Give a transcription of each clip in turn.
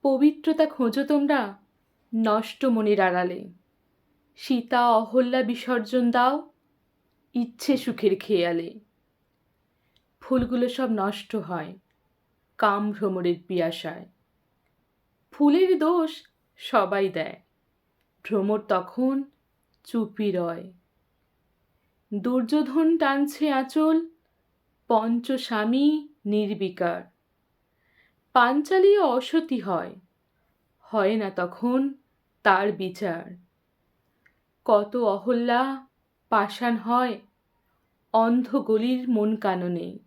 পবিত্রতা খোঁজো তোমরা নষ্ট মনের আড়ালে। সীতা অহল্যা বিসর্জন দাও ইচ্ছে সুখের খেয়ালে। ফুলগুলো সব নষ্ট হয় কাম ভ্রমরের পিয়াসায়। ফুলের দোষ সবাই দেয়, ভ্রমর তখন চুপি রয়। দুর্যোধন টানছে আঁচল, পঞ্চস্বামী নির্বিকার। পাঞ্চালীও অসতী হয়, হয় না তখন তার বিচার। কত অহল্যা পাষাণ হয় অন্ধ গলির মন কাননে।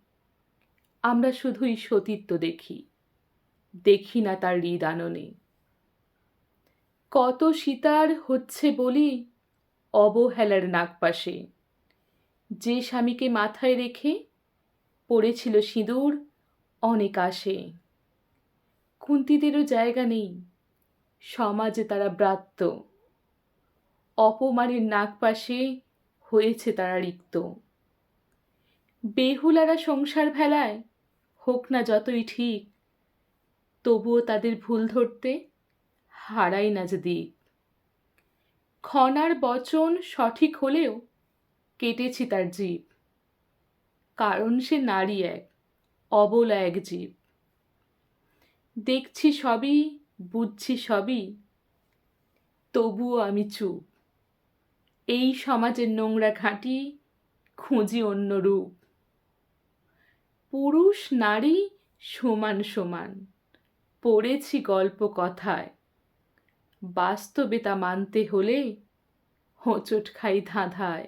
আমরা শুধুই সতীত্ব দেখি, দেখি না তার হৃদ আননে। কত সীতার হচ্ছে বলি অবহেলার নাগপাশে। যে স্বামীকে মাথায় রেখে পড়েছিল সিঁদুর অনেক আসে। কুন্তীদেরও জায়গা নেই সমাজে, তারা ব্রাত্য। অপমানের নাগপাশে হয়েছে তারা রিক্ত। বেহুলারা সংসার ভেলায় হোক না যতই ঠিক, তবুও তাদের ভুল ধরতে হারাই না যে দিক। ক্ষণার বচন সঠিক হলেও কেটেছি তার জিভ, কারণ সে নারী এক, অবলা এক জীব। দেখছি সবই, বুঝছি সবই, তবুও আমি চুপ। এই সমাজের নোংরা ঘাঁটি খুঁজি অন্য রূপ। পুরুষ নারী সমান সমান পড়েছি গল্প কথায়, বাস্তবে তা মানতে হলে হোঁচট খাই ধাঁধায়।